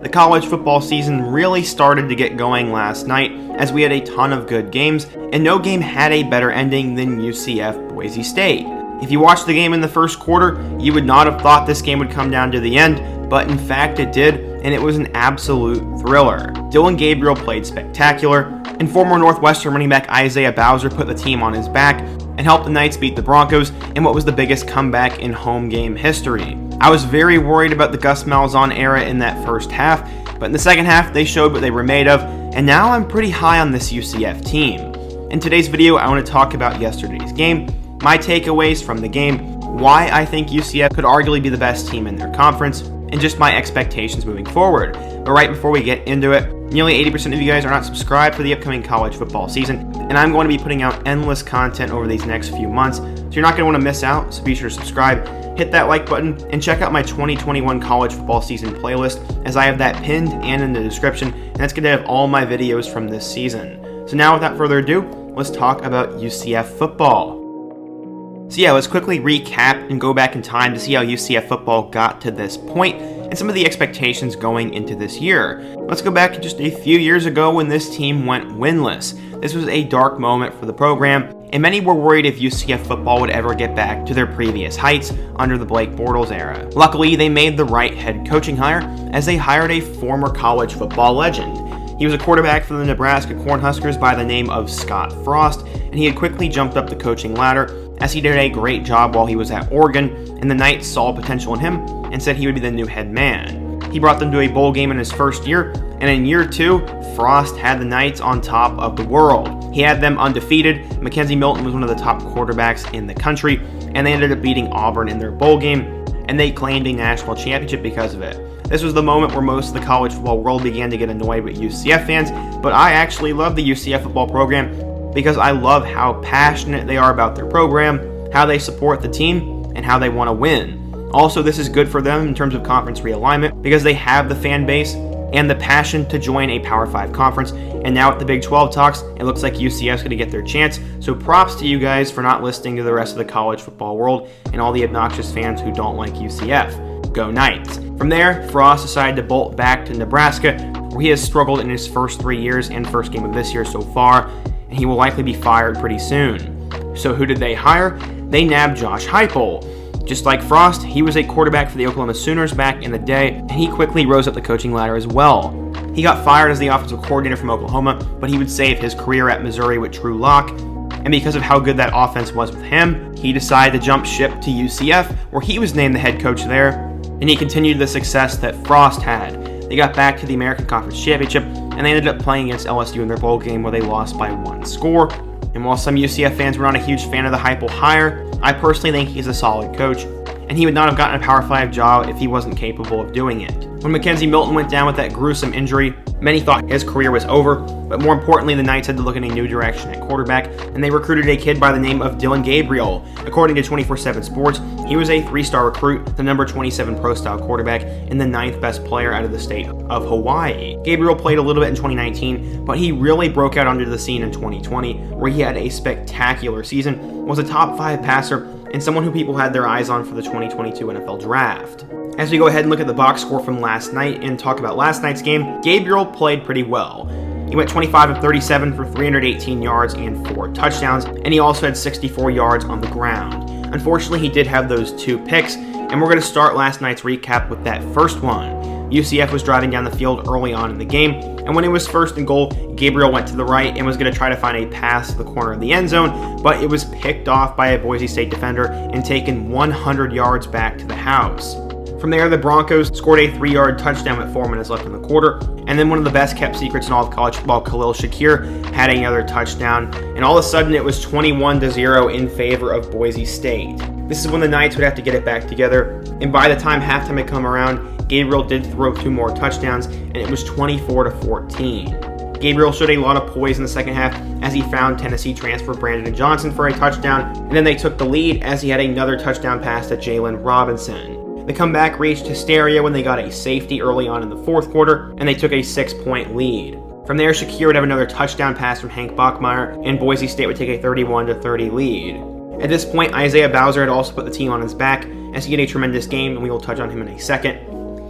The college football season really started to get going last night as we had a ton of good games, and no game had a better ending than UCF Boise State. If you watched the game in the first quarter, you would not have thought this game would come down to the end, but in fact it did, and it was an absolute thriller. Dillon Gabriel played spectacular, and former Northwestern running back Isaiah Bowser put the team on his back and helped the Knights beat the Broncos in what was the biggest comeback in home game history. I was very worried about the Gus Malzahn era in that first half, but in the second half they showed what they were made of, and now I'm pretty high on this UCF team. In today's video, I want to talk about yesterday's game, my takeaways from the game, why I think UCF could arguably be the best team in their conference, and just my expectations moving forward. But right before we get into it, nearly 80% of you guys are not subscribed for the upcoming college football season, and I'm going to be putting out endless content over these next few months, so you're not going to want to miss out, so be sure to subscribe, hit that like button, and check out my 2021 college football season playlist, as I have that pinned and in the description, and that's going to have all my videos from this season. So now without further ado, let's talk about UCF football. So yeah, let's quickly recap and go back in time to see how UCF football got to this point and some of the expectations going into this year. Let's go back just a few years ago when this team went winless. This was a dark moment for the program, and many were worried if UCF football would ever get back to their previous heights under the Blake Bortles era. Luckily, they made the right head coaching hire as they hired a former college football legend. He was a quarterback for the Nebraska Cornhuskers by the name of Scott Frost, and he had quickly jumped up the coaching ladder as he did a great job while he was at Oregon, and the Knights saw potential in him and said he would be the new head man. He brought them to a bowl game in his first year, and in year two, Frost had the Knights on top of the world. He had them undefeated. Mackenzie Milton was one of the top quarterbacks in the country, and they ended up beating Auburn in their bowl game, and they claimed a national championship because of it. This was the moment where most of the college football world began to get annoyed with UCF fans, but I actually love the UCF football program because I love how passionate they are about their program, how they support the team, and how they want to win. Also, this is good for them in terms of conference realignment because they have the fan base and the passion to join a Power 5 conference, and now at the Big 12 talks, it looks like UCF's going to get their chance, so props to you guys for not listening to the rest of the college football world and all the obnoxious fans who don't like UCF. Go Knights. From there, Frost decided to bolt back to Nebraska, where he has struggled in his first 3 years and first game of this year so far, and he will likely be fired pretty soon. So who did they hire? They nabbed Josh Heupel. Just like Frost, he was a quarterback for the Oklahoma Sooners back in the day, and he quickly rose up the coaching ladder as well. He got fired as the offensive coordinator from Oklahoma, but he would save his career at Missouri with Drew Lock, and because of how good that offense was with him, he decided to jump ship to UCF, where he was named the head coach there, and he continued the success that Frost had. They got back to the American Conference Championship, and they ended up playing against LSU in their bowl game where they lost by 1 score. And while some UCF fans were not a huge fan of the Heupel hire, I personally think he's a solid coach, and he would not have gotten a Power 5 job if he wasn't capable of doing it. When Mackenzie Milton went down with that gruesome injury, many thought his career was over, but more importantly, the Knights had to look in a new direction at quarterback, and they recruited a kid by the name of Dillon Gabriel. According to 24/7 Sports, he was a 3-star recruit, the number 27 pro-style quarterback, and the 9th best player out of the state of Hawaii. Gabriel played a little bit in 2019, but he really broke out onto the scene in 2020, where he had a spectacular season, was a top 5 passer, and someone who people had their eyes on for the 2022 NFL Draft. As we go ahead and look at the box score from last night and talk about last night's game, Gabriel played pretty well. He went 25 of 37 for 318 yards and 4 touchdowns, and he also had 64 yards on the ground. Unfortunately, he did have those 2 picks, and we're going to start last night's recap with that first one. UCF was driving down the field early on in the game, and when it was 1st and goal, Gabriel went to the right and was going to try to find a pass to the corner of the end zone, but it was picked off by a Boise State defender and taken 100 yards back to the house. From there, the Broncos scored a 3-yard touchdown with 4 minutes left in the quarter, and then one of the best kept secrets in all of college football, Khalil Shakir, had another touchdown, and all of a sudden it was 21-0 in favor of Boise State. This is when the Knights would have to get it back together, and by the time halftime had come around, Gabriel did throw 2 more touchdowns, and it was 24-14. Gabriel showed a lot of poise in the second half as he found Tennessee transfer Brandon Johnson for a touchdown, and then they took the lead as he had another touchdown pass to Jalen Robinson. The comeback reached hysteria when they got a safety early on in the 4th quarter, and they took a 6-point lead. From there, Shakir would have another touchdown pass from Hank Bachmeier, and Boise State would take a 31-30 lead. At this point, Isaiah Bowser had also put the team on his back, as he had a tremendous game, and we will touch on him in a second.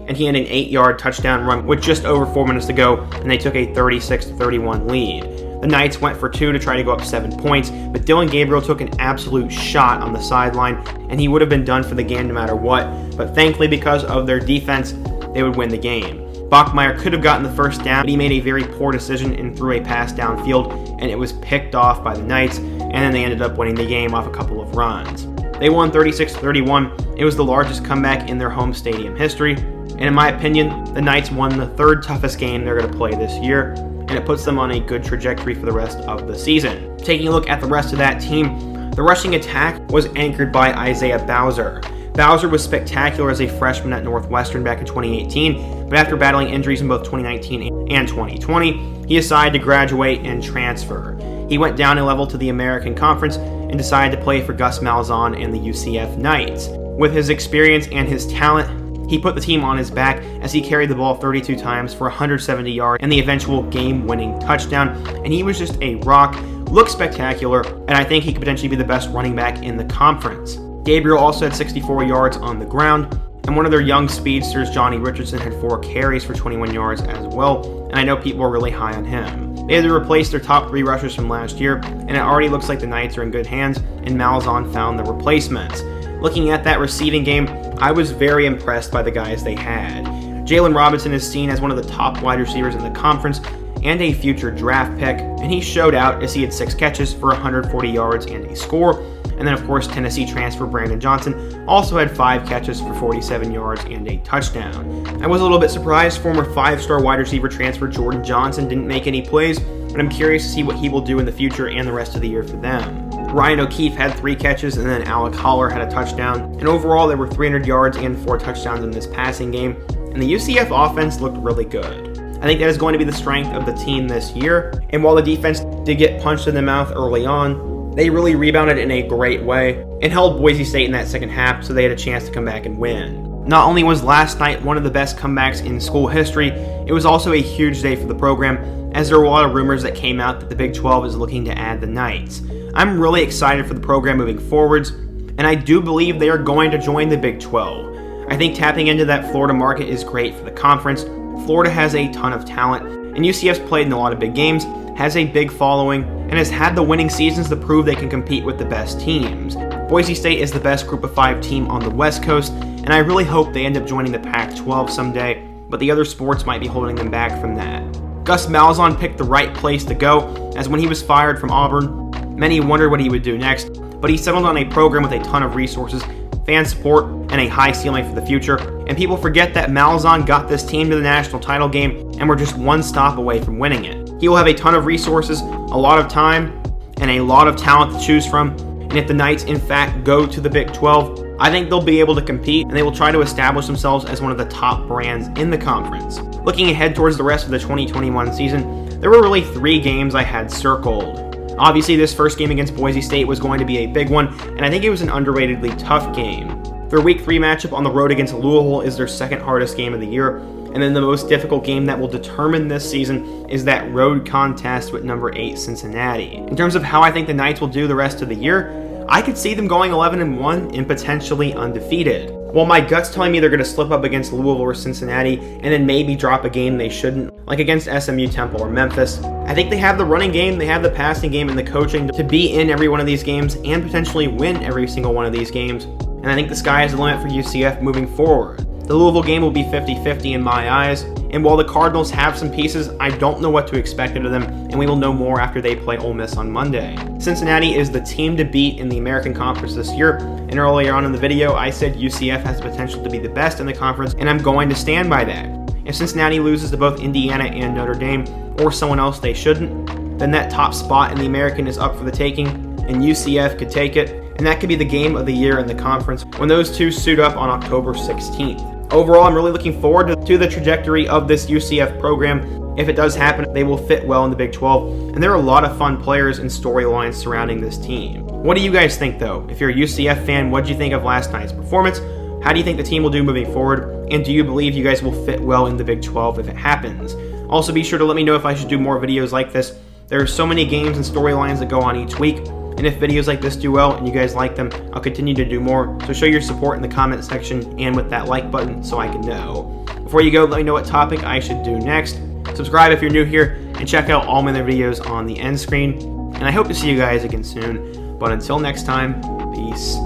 and he had an 8-yard touchdown run with just over 4 minutes to go, and they took a 36-31 lead. The Knights went for 2 to try to go up 7 points, but Dylan Gabriel took an absolute shot on the sideline, and he would have been done for the game no matter what, but thankfully because of their defense, they would win the game. Bachmeier could have gotten the first down, but he made a very poor decision and threw a pass downfield, and it was picked off by the Knights, and then they ended up winning the game off a couple of runs. They won 36-31. It was the largest comeback in their home stadium history, and in my opinion, the Knights won the 3rd toughest game they're going to play this year, and it puts them on a good trajectory for the rest of the season. Taking a look at the rest of that team, the rushing attack was anchored by Isaiah Bowser. Bowser was spectacular as a freshman at Northwestern back in 2018, but after battling injuries in both 2019 and 2020, he decided to graduate and transfer. He went down a level to the American Conference and decided to play for Gus Malzahn and the UCF Knights. With his experience and his talent, he put the team on his back as he carried the ball 32 times for 170 yards and the eventual game-winning touchdown, and he was just a rock, looked spectacular, and I think he could potentially be the best running back in the conference. Gabriel also had 64 yards on the ground, and one of their young speedsters, Johnny Richardson, had 4 carries for 21 yards as well, and I know people are really high on him. They had to replace their top 3 rushers from last year, and it already looks like the Knights are in good hands, and Malzahn found the replacements. Looking at that receiving game, I was very impressed by the guys they had. Jalen Robinson is seen as one of the top wide receivers in the conference, and a future draft pick, and he showed out as he had 6 catches for 140 yards and a score. And then, of course, Tennessee transfer Brandon Johnson also had 5 catches for 47 yards and a touchdown. I was a little bit surprised former 5-star wide receiver transfer Jordan Johnson didn't make any plays, but I'm curious to see what he will do in the future and the rest of the year for them. Ryan O'Keefe had 3 catches, and then Alec Holler had a touchdown. And overall, there were 300 yards and 4 touchdowns in this passing game, and the UCF offense looked really good. I think that is going to be the strength of the team this year, and while the defense did get punched in the mouth early on, they really rebounded in a great way and held Boise State in that second half, so they had a chance to come back and win. Not only was last night one of the best comebacks in school history, it was also a huge day for the program, as there were a lot of rumors that came out that the Big 12 is looking to add the Knights. I'm really excited for the program moving forwards, and I do believe they are going to join the Big 12. I think tapping into that Florida market is great for the conference. Florida has a ton of talent, and UCF's played in a lot of big games, has a big following, and has had the winning seasons to prove they can compete with the best teams. Boise State is the best Group of 5 team on the West Coast, and I really hope they end up joining the Pac-12 someday, but the other sports might be holding them back from that. Gus Malzahn picked the right place to go, as when he was fired from Auburn, many wondered what he would do next, but he settled on a program with a ton of resources, fan support, and a high ceiling for the future, and people forget that Malzahn got this team to the national title game and were just one stop away from winning it. He will have a ton of resources, a lot of time, and a lot of talent to choose from, and if the Knights in fact go to the Big 12, I think they'll be able to compete, and they will try to establish themselves as one of the top brands in the conference. Looking ahead towards the rest of the 2021 season, there were really 3 games I had circled. Obviously, this first game against Boise State was going to be a big one, and I think it was an underratedly tough game. Their Week 3 matchup on the road against Louisville is their second hardest game of the year, and then the most difficult game that will determine this season is that road contest with number 8 Cincinnati. In terms of how I think the Knights will do the rest of the year, I could see them going 11-1 and potentially undefeated. While my gut's telling me they're going to slip up against Louisville or Cincinnati and then maybe drop a game they shouldn't, like against SMU, Temple, or Memphis, I think they have the running game, they have the passing game, and the coaching to be in every one of these games and potentially win every single one of these games. And I think the sky is the limit for UCF moving forward. The Louisville game will be 50-50 in my eyes, and while the Cardinals have some pieces, I don't know what to expect out of them, and we will know more after they play Ole Miss on Monday. Cincinnati is the team to beat in the American Conference this year, and earlier on in the video, I said UCF has the potential to be the best in the conference, and I'm going to stand by that. If Cincinnati loses to both Indiana and Notre Dame, or someone else they shouldn't, then that top spot in the American is up for the taking, and UCF could take it, and that could be the game of the year in the conference when those two suit up on October 16th. Overall, I'm really looking forward to the trajectory of this UCF program. If it does happen, they will fit well in the Big 12, and there are a lot of fun players and storylines surrounding this team. What do you guys think, though? If you're a UCF fan, what do you think of last night's performance? How do you think the team will do moving forward? And do you believe you guys will fit well in the Big 12 if it happens? Also, be sure to let me know if I should do more videos like this. There are so many games and storylines that go on each week, and if videos like this do well and you guys like them, I'll continue to do more. So show your support in the comment section and with that like button so I can know. Before you go, let me know what topic I should do next. Subscribe if you're new here, and check out all my other videos on the end screen. And I hope to see you guys again soon. But until next time, peace.